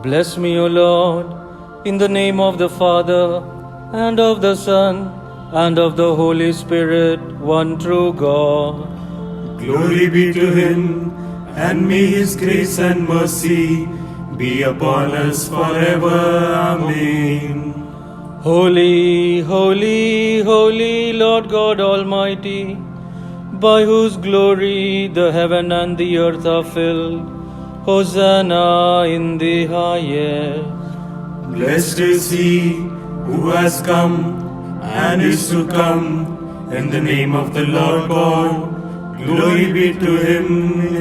Bless me, O Lord, in the name of the Father, and of the Son, and of the Holy Spirit, one true God. Glory be to him, and may his grace and mercy be upon us forever. Amen. Holy, holy, holy Lord God Almighty, by whose glory the heaven and the earth are filled. Hosanna in the highest. Blessed is he who has come and is to come in the name of the Lord God. Glory be to him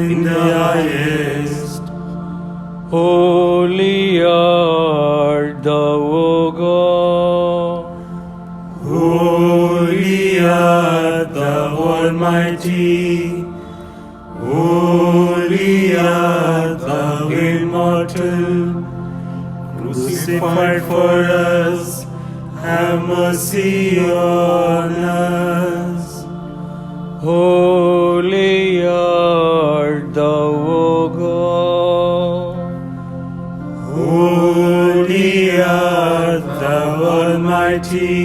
in the highest. Holy art thou, O God. Holy art thou, Almighty. Holy art thou, immortal. Crucified for us, have mercy on us. Holy art thou, O God. Holy art thou, Almighty.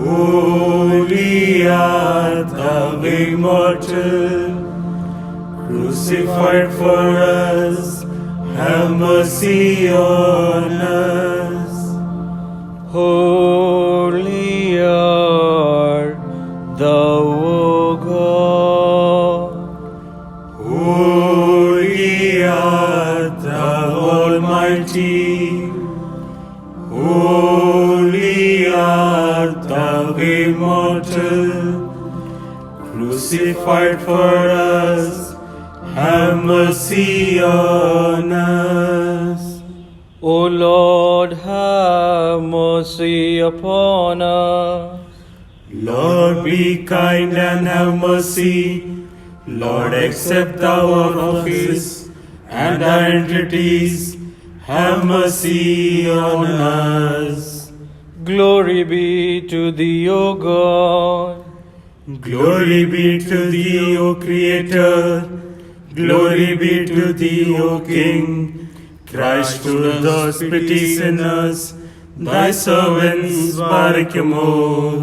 Holy art thou, immortal. Crucified for us, have mercy on us. Holy art thou, O God. Holy art thou, Almighty. Holy art thou, immortal. Crucified for us, have mercy on us. O Lord, have mercy upon us. Lord, be kind and have mercy. Lord, accept thou our office and our entreaties. Have mercy on us. Glory be to thee, O God. Glory be to thee, O Creator. Glory be to thee, O King. Christ, who dost pity sinners, thy servants, Barakimor.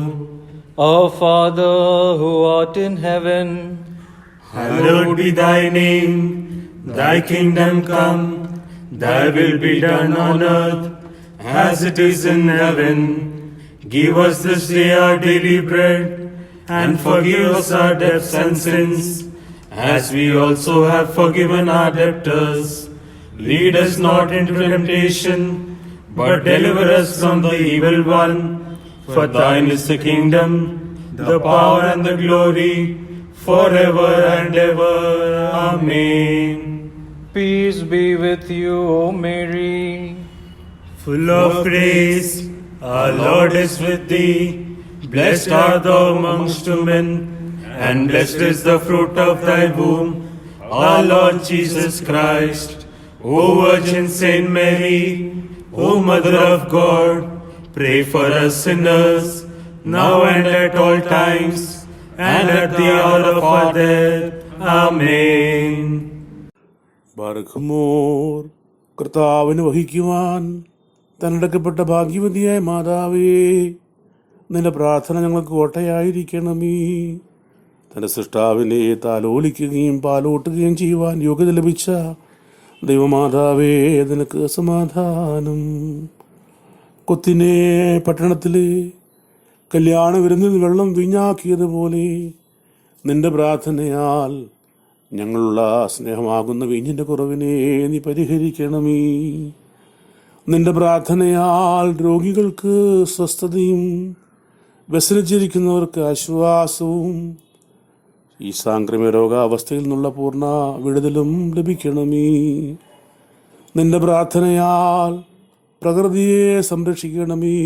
Our Father, who art in heaven, Hallowed be thy name. Thy kingdom come. Thy will be done on earth as it is in heaven. Give us this day our daily bread, and forgive us our debts and sins, as we also have forgiven our debtors. Lead us not into temptation, but deliver us from the evil one. For thine is the kingdom, the power and the glory, forever and ever. Amen. peace be with you, O Mary. Full of grace, our Lord is with thee. Blessed art thou amongst women, and blessed is the fruit of thy womb, our Lord Jesus Christ. O Virgin Saint Mary, O Mother of God, pray for us sinners, now and at all times, and at the hour of our death. Amen. ബാറഖുമോർ കർത്താവിന് വഹിക്കുവാൻ തന്നെടുക്കപ്പെട്ട ഭാഗ്യവതിയായ മാതാവേ, നിന്റെ പ്രാർത്ഥന ഞങ്ങൾക്ക് കോട്ടയായിരിക്കണമേ. തൻ്റെ സൃഷ്ടാവിനെ താലോലിക്കുകയും പാലൂട്ടുകയും ചെയ്യുവാൻ യോഗ്യത ലഭിച്ച ദൈവമാതാവേ, നിനക്ക് സമാധാനം. കൊത്തിനെ പട്ടണത്തിലെ കല്യാണ വിരുന്നിൽ വെള്ളം വീഞ്ഞാക്കിയതുപോലെ നിന്റെ പ്രാർത്ഥനയാൽ ഞങ്ങളുള്ള സ്നേഹമാകുന്ന വീഞ്ഞിൻ്റെ കുറവിനെ നീ പരിഹരിക്കണമേ. നിന്റെ പ്രാർത്ഥനയാൽ രോഗികൾക്ക് സ്വസ്ഥതയും വ്യസനിച്ചിരിക്കുന്നവർക്ക് ആശ്വാസവും ഈ സാംക്രമിക രോഗാവസ്ഥയിൽ നിന്നുള്ള പൂർണ്ണ വിടുതലും ലഭിക്കണമേ. നിന്റെ പ്രാർത്ഥനയാൽ പ്രകൃതിയെ സംരക്ഷിക്കണമേ.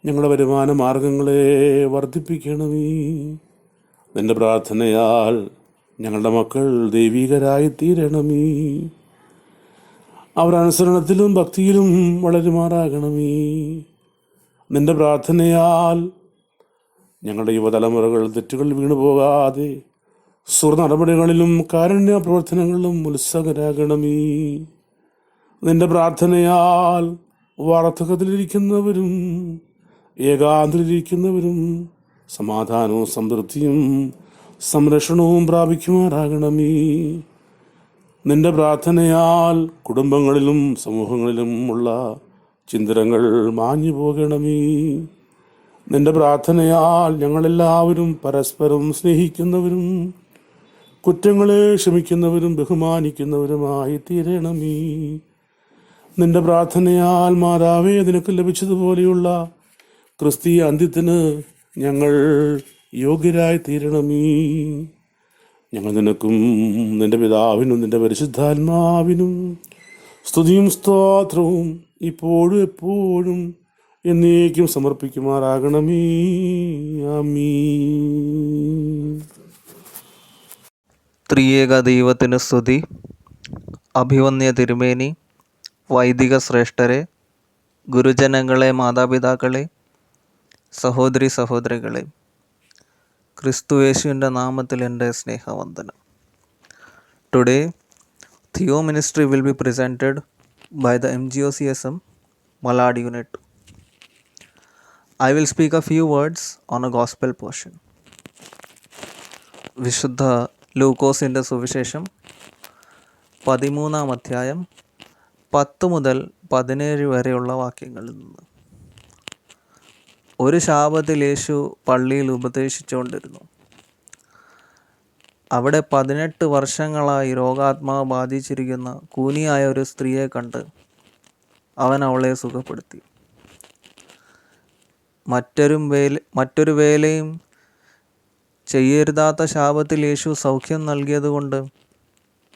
ഞങ്ങളുടെ വരുമാന മാർഗങ്ങളെ വർദ്ധിപ്പിക്കണമേ. നിന്റെ പ്രാർത്ഥനയാൽ ഞങ്ങളുടെ മക്കൾ ദൈവികരായി തീരണമേ. അവർ അനുസരണത്തിലും ഭക്തിയിലും വളരുമാറാകണമേ. നിന്റെ പ്രാർത്ഥനയാൽ ഞങ്ങളുടെ യുവതലമുറകൾ തെറ്റുകൾ വീണുപോകാതെ സുഹൃ നടപടികളിലും കാരുണ്യ പ്രവർത്തനങ്ങളിലും ഉത്സുകരാകണമേ. നിന്റെ പ്രാർത്ഥനയാൽ ഞങ്ങളുടെ യുവതലമുറകൾ തെറ്റുകൾ വീണുപോകാതെ സുഹൃ നടപടികളിലും കാരുണ്യ പ്രവർത്തനങ്ങളിലും ഉത്സുകരാകണമേ. നിന്റെ പ്രാർത്ഥനയാൽ നിന്റെ പ്രാർത്ഥനയാൽ വാർദ്ധക്യത്തിലിരിക്കുന്നവരും ഏകാന്തരിക്കുന്നവരും സമാധാനവും സംതൃപ്തിയും സംരക്ഷണവും പ്രാപിക്കുമാറാകണമേ. നിന്റെ പ്രാർത്ഥനയാൽ കുടുംബങ്ങളിലും സമൂഹങ്ങളിലും ഉള്ള ചിന്തനങ്ങൾ മാഞ്ഞു പോകണമേ. നിന്റെ പ്രാർത്ഥനയാൽ ഞങ്ങളെല്ലാവരും പരസ്പരം സ്നേഹിക്കുന്നവരും കുറ്റങ്ങളെ ക്ഷമിക്കുന്നവരും ബഹുമാനിക്കുന്നവരുമായി തീരണമേ. നിന്റെ പ്രാർത്ഥനയാൽ മാതാവേ നിനക്ക് ലഭിച്ചതുപോലെയുള്ള ക്രിസ്തീയ അന്ത്യത്തിന് ഞങ്ങൾ യോഗ്യരായി തീരണമേ. ഞങ്ങൾ നിനക്കും നിന്റെ പിതാവിനും നിന്റെ പരിശുദ്ധാത്മാവിനും സ്തുതിയും സ്തോത്രവും ഇപ്പോഴും എപ്പോഴും എന്നേക്കും സമർപ്പിക്കുമാറാകണമേ. ആമീൻ. ത്രിയേക ദൈവത്തിന് സ്തുതി. അഭിവന്യ തിരുമേനി, വൈദിക ശ്രേഷ്ഠരെ, ഗുരുജനങ്ങളെ, മാതാപിതാക്കളെ, സഹോദരി സഹോദരികളെ, ക്രിസ്തുയേശുവിൻ്റെ നാമത്തിൽ എൻ്റെ സ്നേഹവന്ദനം. Today Theo ministry will be presented by the MGOCSM Malad unit. I will speak a few words on a gospel portion. വിശുദ്ധ ലൂക്കോസിൻ്റെ സുവിശേഷം 13-ാം അധ്യായം 10 മുതൽ 17 വരെയുള്ള വാക്യങ്ങളിൽ നിന്ന്. ഒരു ശാബത്തിൽ യേശു പള്ളിയിൽ ഉപദേശിച്ചുകൊണ്ടിരുന്നു. അവിടെ 18 വർഷങ്ങളായി രോഗാത്മാവ് ബാധിച്ചിരിക്കുന്ന കൂനിയായ ഒരു സ്ത്രീയെ കണ്ട് അവൻ അവളെ സുഖപ്പെടുത്തി. മറ്റൊരു വേലയും ചെയ്യരുതാത്ത ശാപത്തിൽ യേശു സൗഖ്യം നൽകിയതുകൊണ്ട്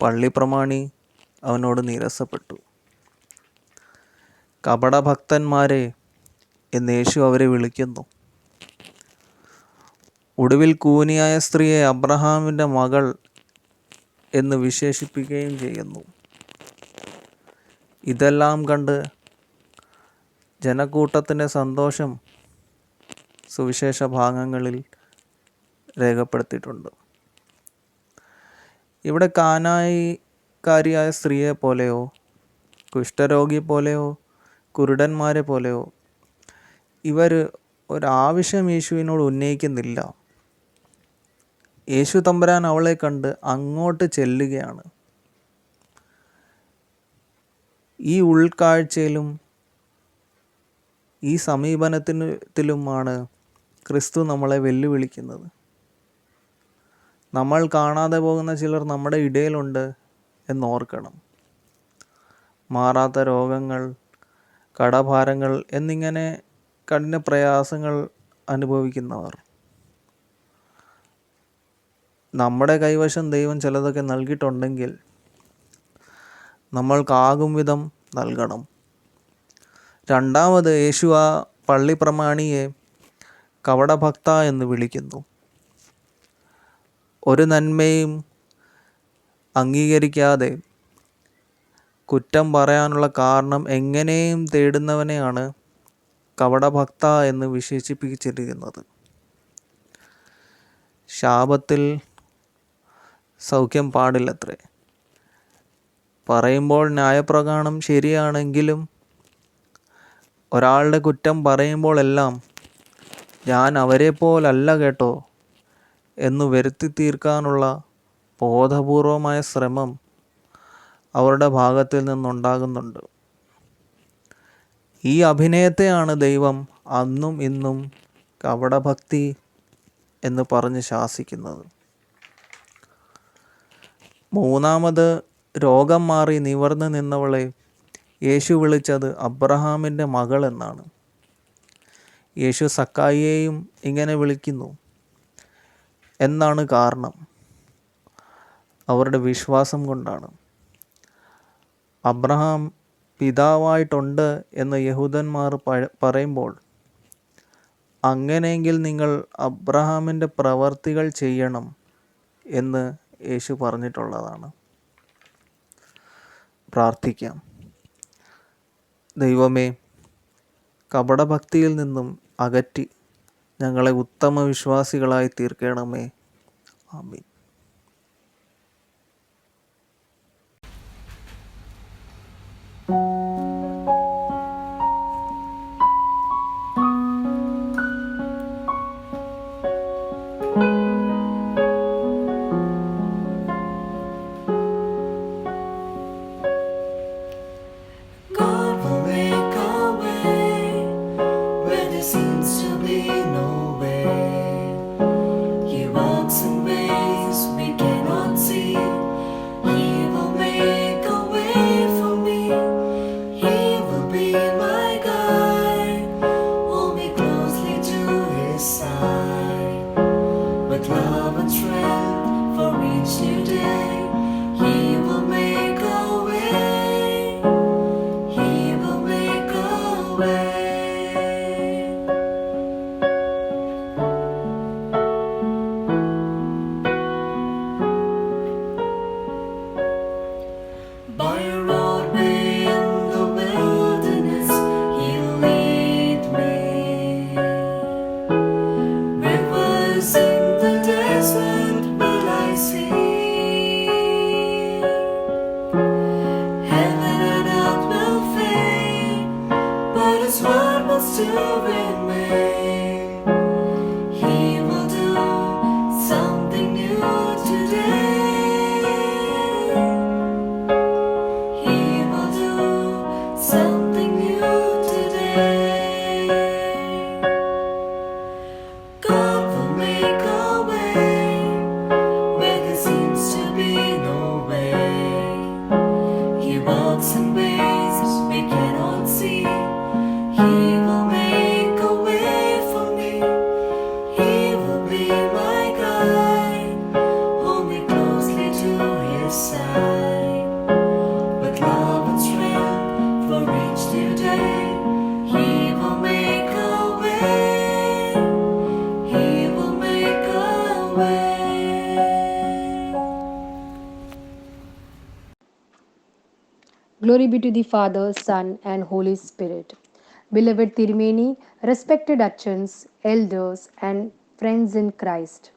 പള്ളിപ്രമാണി അവനോട് നീരസപ്പെട്ടു. കപടഭക്തന്മാരെ എന്ന് യേശു അവരെ വിളിക്കുന്നു. ഒടുവിൽ കൂനിയായ സ്ത്രീയെ അബ്രഹാമിൻ്റെ മകൾ എന്ന് വിശേഷിപ്പിക്കുകയും ചെയ്യുന്നു. ഇതെല്ലാം കണ്ട് ജനക്കൂട്ടത്തിൻ്റെ സന്തോഷം സുവിശേഷ ഭാഗങ്ങളിൽ രേഖപ്പെടുത്തിയിട്ടുണ്ട്. ഇവിടെ കാനായിക്കാരിയായ സ്ത്രീയെ പോലെയോ കുഷ്ഠരോഗി പോലെയോ കുരുടന്മാരെ പോലെയോ ഇവർ ഒരാവശ്യം യേശുവിനോട് ഉന്നയിക്കുന്നില്ല. യേശു തമ്പുരാൻ അവളെ കണ്ട് അങ്ങോട്ട് ചെല്ലുകയാണ്. ഈ ഉൾക്കാഴ്ചയിലും ഈ സമീപനത്തിലുമാണ് ക്രിസ്തു നമ്മളെ വെല്ലുവിളിക്കുന്നത്. നമ്മൾ കാണാതെ പോകുന്ന ചിലർ നമ്മുടെ ഇടയിലുണ്ട് എന്നോർക്കണം. മാറാത്ത രോഗങ്ങൾ, കടഭാരങ്ങൾ എന്നിങ്ങനെ കഠിന പ്രയാസങ്ങൾ അനുഭവിക്കുന്നവർ. നമ്മുടെ കൈവശം ദൈവം ചിലതൊക്കെ നൽകിയിട്ടുണ്ടെങ്കിൽ നമ്മൾക്കാകും വിധം നൽകണം. രണ്ടാമത് യേശു ആ പള്ളിപ്രമാണിയെ കപടഭക്ത എന്ന് വിളിക്കുന്നു. ഒരു നന്മയും അംഗീകരിക്കാതെ കുറ്റം പറയാനുള്ള കാരണം എങ്ങനെയും തേടുന്നവനെയാണ് കപടഭക്ത എന്ന് വിശേഷിപ്പിച്ചിരിക്കുന്നത്. ശാപത്തിൽ സൗഖ്യം പാടില്ലത്രേ. പറയുമ്പോൾ ന്യായപ്രമാണം ശരിയാണെങ്കിലും ഒരാളുടെ കുറ്റം പറയുമ്പോൾ എല്ലാം ഞാൻ അവരെ പോലല്ല കേട്ടോ എന്ന് വരുത്തി തീർക്കാനുള്ള ബോധപൂർവമായ ശ്രമം അവരുടെ ഭാഗത്തിൽ നിന്നുണ്ടാകുന്നുണ്ട്. ഈ അഭിനയത്തെയാണ് ദൈവം അന്നും ഇന്നും കപടഭക്തി എന്ന് പറഞ്ഞ് ശാസിക്കുന്നത്. മൂന്നാമത് രോഗം മാറി നിവർന്ന് നിന്നവളെ യേശു വിളിച്ചത് അബ്രഹാമിൻ്റെ മകൾ എന്നാണ്. യേശു സക്കായിയെയും ഇങ്ങനെ വിളിക്കുന്നു. എന്നാണ് കാരണം? അവരുടെ വിശ്വാസം കൊണ്ടാണ്. അബ്രഹാം പിതാവായിട്ടുണ്ട് എന്ന് യഹൂദന്മാർ പറയുമ്പോൾ അങ്ങനെയെങ്കിൽ നിങ്ങൾ അബ്രഹാമിൻ്റെ പ്രവർത്തികൾ ചെയ്യണം എന്ന് യേശു പറഞ്ഞിട്ടുള്ളതാണ്. പ്രാർത്ഥിക്കാം. ദൈവമേ, കപടഭക്തിയിൽ നിന്നും അകറ്റി ഞങ്ങളെ ഉത്തമ വിശ്വാസികളായി തീർക്കണമേ. ആമീൻ. with love and strength for each new day. He will make a way. He will make a way. By a roadway in the wilderness, He'll lead me. Rivers in the desert will I see. Heaven and earth will fade, but His word will still remain. He will do something new today. He will do something new today. God will make a way where there seems to be no way. He walks in ways we cannot see. He will make a way for me. He will be my guide. Hold me closely to His side. With love and strength for each new day, He will make a way. He will make a way. Glory be to the Father, Son, and Holy Spirit. Beloved Tirmeni, respected Achans, elders, and friends in Christ.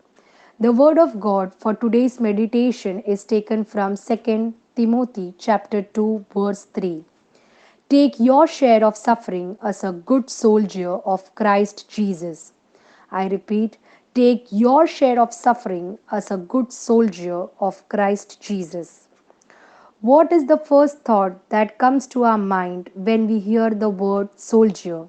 The word of God for today's meditation is taken from 2 Timothy chapter 2 verse 3. Take your share of suffering as a good soldier of Christ Jesus. I repeat, take your share of suffering as a good soldier of Christ Jesus. What is the first thought that comes to our mind when we hear the word soldier?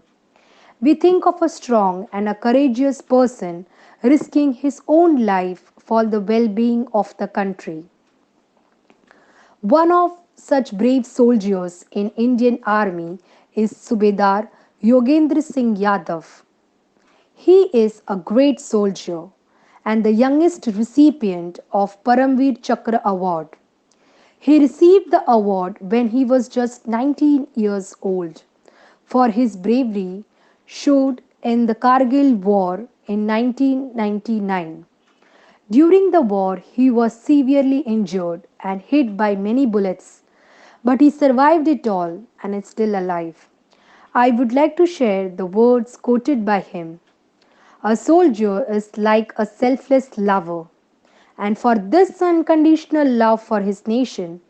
We think of a strong and a courageous person risking his own life for the well being of the country. One of such brave soldiers in Indian Army is Subedar Yogendra Singh Yadav. He is a great soldier and the youngest recipient of Paramveer Chakra Award. He received the award when he was just 19 years old for his bravery showed in the Kargil War in 1999. During the war, he was severely injured and hit by many bullets, but he survived it all and is still alive. I would like to share the words quoted by him. A soldier is like a selfless lover, and for this unconditional love for his nation,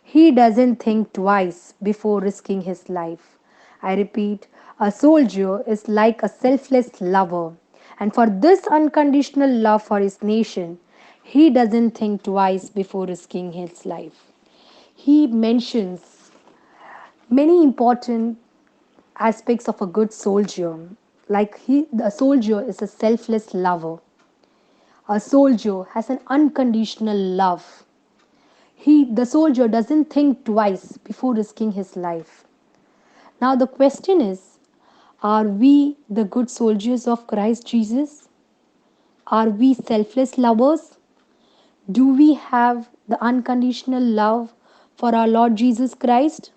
he doesn't think twice before risking his life. I repeat, a soldier is like a selfless lover, and for this unconditional love for his nation, he doesn't think twice before risking his life. He mentions many important aspects of a good soldier, like the soldier is a selfless lover. A soldier has an unconditional love. The soldier doesn't think twice before risking his life. Now the question is, are we the good soldiers of Christ Jesus? Are we selfless lovers? Do we have the unconditional love for our Lord Jesus Christ?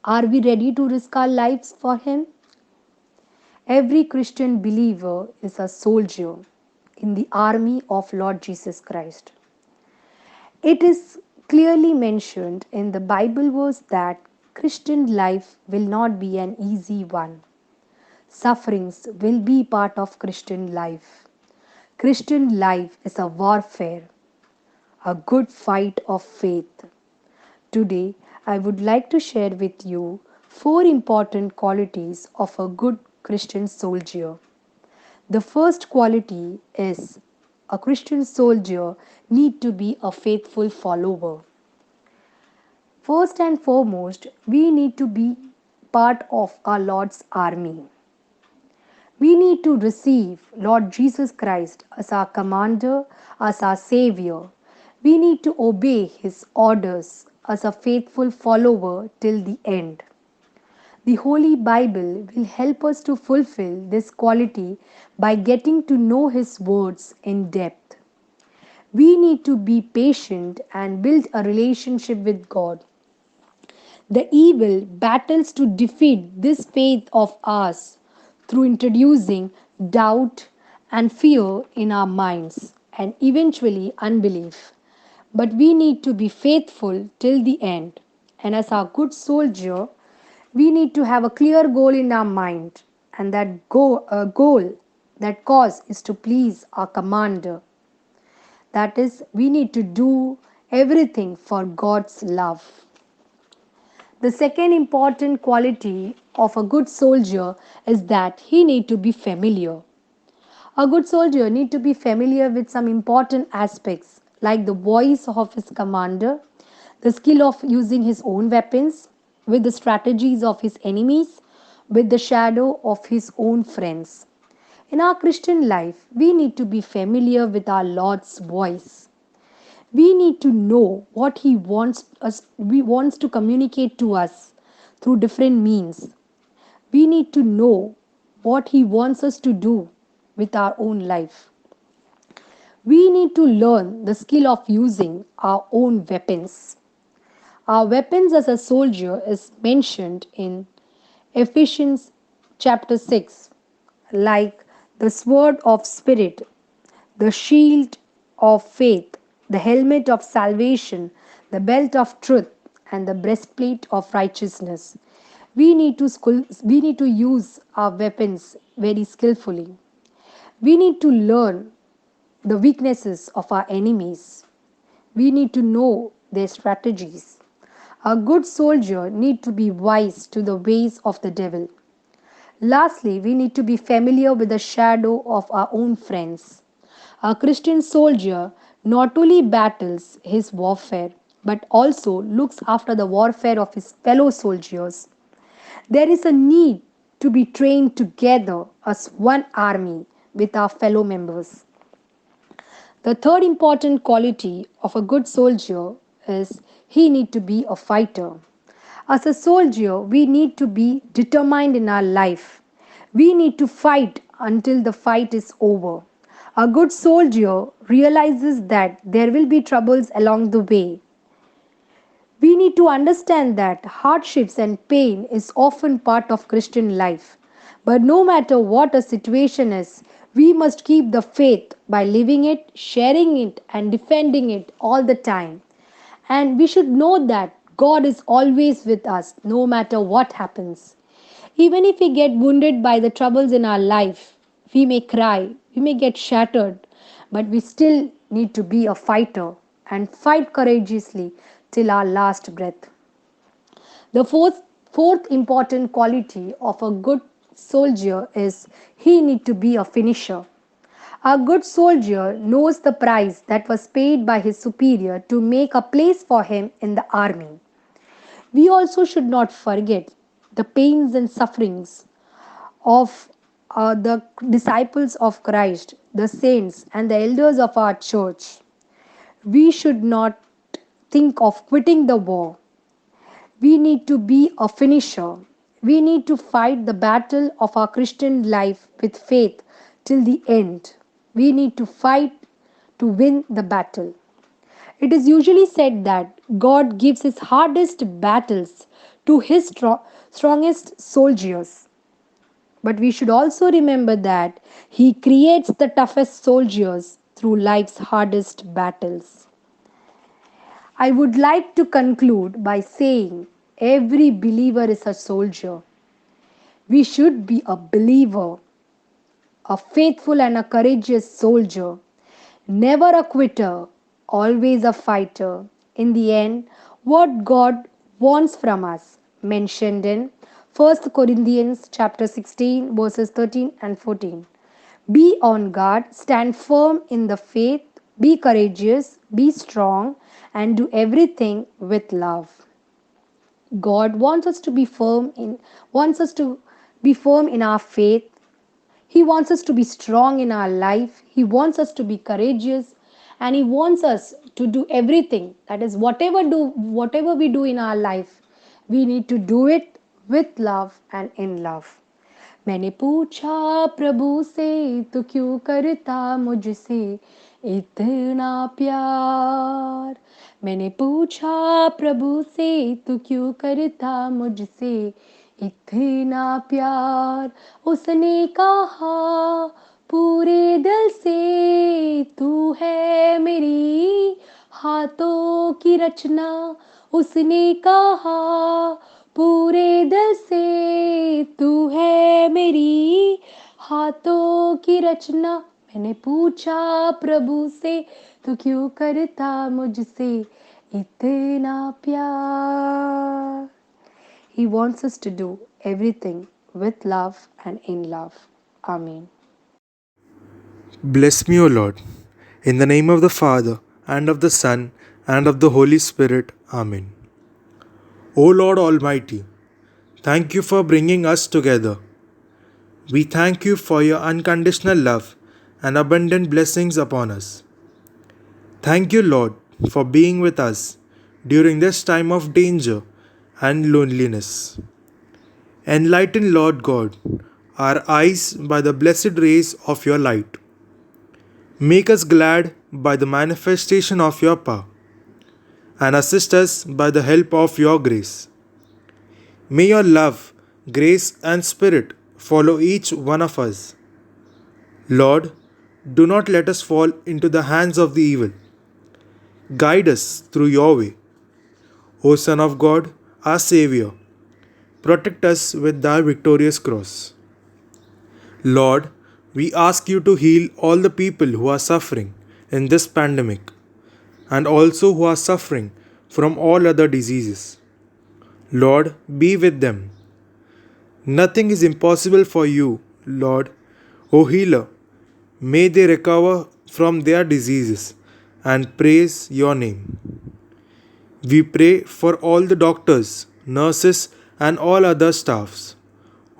Are we ready to risk our lives for Him? Every Christian believer is a soldier in the army of Lord Jesus Christ. It is clearly mentioned in the Bible verse that Christian life will not be an easy one. Sufferings will be part of Christian life. Christian life is a warfare, a good fight of faith. Today, I would like to share with you 4 important qualities of a good Christian soldier. The first quality is a Christian soldier need to be a faithful follower. First and foremost, we need to be part of our Lord's army. We need to receive Lord Jesus Christ as our commander, as our savior. We need to obey his orders as a faithful follower till the end. The Holy Bible will help us to fulfill this quality by getting to know His words in depth. We need to be patient and build a relationship with God. The evil battles to defeat this faith of ours through introducing doubt and fear in our minds and eventually unbelief. But we need to be faithful till the end. And as our good soldier, we need to have a clear goal in our mind, and that goal, that cause is to please our commander. That is, we need to do everything for God's love. The second important quality of a good soldier is that he need to be familiar. A good soldier need to be familiar with some important aspects like the voice of his commander, the skill of using his own weapons, with the strategies of his enemies, with the shadow of his own friends. In our Christian life, we need to be familiar with our Lord's voice. We need to know what he wants to communicate to us through different means. We need to know what he wants us to do with our own life. We need to learn the skill of using our own weapons. Our weapons as a soldier is mentioned in Ephesians chapter 6, like the sword of spirit, the shield of faith, the helmet of salvation, the belt of truth, and the breastplate of righteousness. We need to use our weapons very skillfully. We need to learn the weaknesses of our enemies. We need to know their strategies. A good soldier need to be wise to the ways of the devil. Lastly, we need to be familiar with the shadow of our own friends. A Christian soldier not only battles his warfare but also looks after the warfare of his fellow soldiers. There is a need to be trained together as one army with our fellow members. The third important quality of a good soldier is he need to be a fighter. As a soldier, we need to be determined in our life. We need to fight until the fight is over. A good soldier realizes that there will be troubles along the way. We need to understand that hardships and pain is often part of Christian life. But no matter what a situation is, we must keep the faith by living it, sharing it, and defending it all the time. And we should know that God is always with us no matter what happens. Even if we get wounded by the troubles in our life, we may cry, we may get shattered, but we still need to be a fighter and fight courageously till our last breath. The fourth important quality of a good soldier is he need to be a finisher. A good soldier knows the price that was paid by his superior to make a place for him in the army. We also should not forget the pains and sufferings of the disciples of Christ, the saints, and the elders of our church. We should not think of quitting the war. We need to be a finisher. We need to fight the battle of our Christian life with faith till the end. We need to fight to win the battle. It is usually said that God gives his hardest battles to his strongest soldiers. But we should also remember that he creates the toughest soldiers through life's hardest battles. I would like to conclude by saying every believer is a soldier. We should be a believer, a faithful and a courageous soldier, never a quitter, always a fighter. In the end, what God wants from us, mentioned in 1 Corinthians chapter 16 verses 13 and 14. Be on guard, stand firm in the faith, be courageous, be strong, and do everything with love. God wants us to be firm in our faith. He wants us to be strong in our life. He wants us to be courageous, and he wants us to do everything. That is, whatever we do in our life, we need to do it with love and in love. मैंने पूछा प्रभु से तू क्यों करता मुझसे इतना प्यार। मैंने पूछा प्रभु से तू क्यों करता मुझसे इतना प्यार। उसने कहा पूरे दिल से तू है मेरी हाथों की रचना। उसने कहा पूरे दिल से तू है मेरी हाथों की रचना। मैंने पूछा प्रभु से तू क्यों करता मुझसे इतना प्यार। He wants us to do everything with love and in love. Amen. Bless me, O Lord, in the name of the Father, and of the Son, and of the Holy Spirit. Amen. O Lord Almighty, thank you for bringing us together. We thank you for your unconditional love and abundant blessings upon us. Thank you, Lord, for being with us during this time of danger and loneliness. Enlighten, Lord God, our eyes by the blessed rays of your light. Make us glad by the manifestation of your power, and assist us by the help of your grace. May your love, grace, and spirit follow each one of us. Lord, do not let us fall into the hands of the evil. Guide us through your way. O Son of God, our Saviour, protect us with thy victorious cross. Lord, we ask you to heal all the people who are suffering in this pandemic, and also who are suffering from all other diseases. Lord, be with them. Nothing is impossible for you, Lord, O healer. May they recover from their diseases and praise your name. We pray for all the doctors, nurses, and all other staffs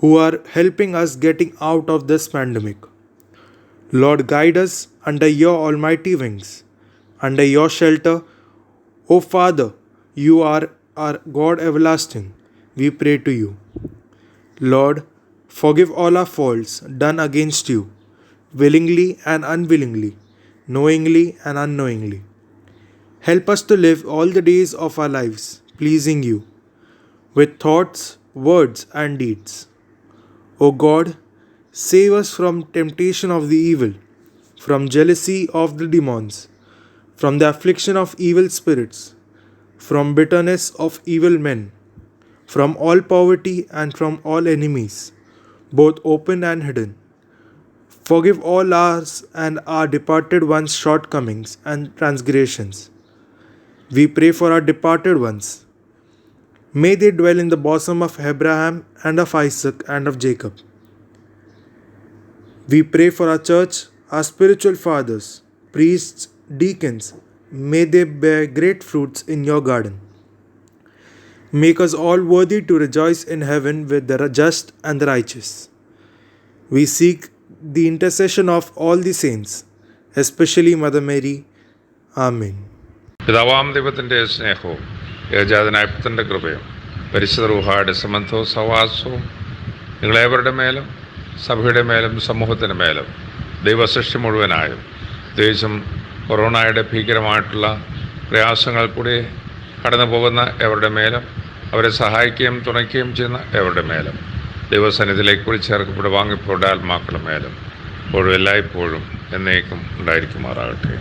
who are helping us getting out of this pandemic. Lord, guide us under your almighty wings, under your shelter. O Father, you are our God everlasting. We pray to you. Lord, forgive all our faults done against you, willingly and unwillingly, knowingly and unknowingly. Help us to live all the days of our lives pleasing you, with thoughts, words, and deeds. O God, save us from temptation of the evil, from jealousy of the demons, from the affliction of evil spirits, from bitterness of evil men, from all poverty and from all enemies, both open and hidden. Forgive all ours and our departed ones' shortcomings and transgressions. We pray for our departed ones. May they dwell in the bosom of Abraham and of Isaac and of Jacob. We pray for our church, our spiritual fathers, priests, deacons. May they bear great fruits in your garden. Make us all worthy to rejoice in heaven with the just and the righteous. We seek the intercession of all the saints, especially Mother Mary. Amen. പിതാവാം ദൈവത്തിൻ്റെ സ്നേഹവും ഏകജാതനായ പുത്രൻ്റെ കൃപയും പരിശുദ്ധ റൂഹായുടെ സംബന്ധവും സഹവാസവും നിങ്ങളേവരുടെ മേലും സഭയുടെ മേലും സമൂഹത്തിൻ്റെ മേലും ദൈവസൃഷ്ടി മുഴുവനായും പ്രത്യേകിച്ചും കൊറോണയുടെ ഭീകരമായിട്ടുള്ള പ്രയാസങ്ങൾ കൂടി കടന്നു പോകുന്ന എവരുടെ മേലും അവരെ സഹായിക്കുകയും തുണയ്ക്കുകയും ചെയ്യുന്ന എവരുടെ മേലും ദൈവസന്നിധിയിലേക്ക് കൂടി ചേർക്കപ്പെട്ട് വാങ്ങിപ്പോടെ ആത്മാക്കളുടെ മേലും ഇപ്പോഴും എല്ലായ്പ്പോഴും എന്നേക്കും ഉണ്ടായിരിക്കുമാറാകട്ടെ.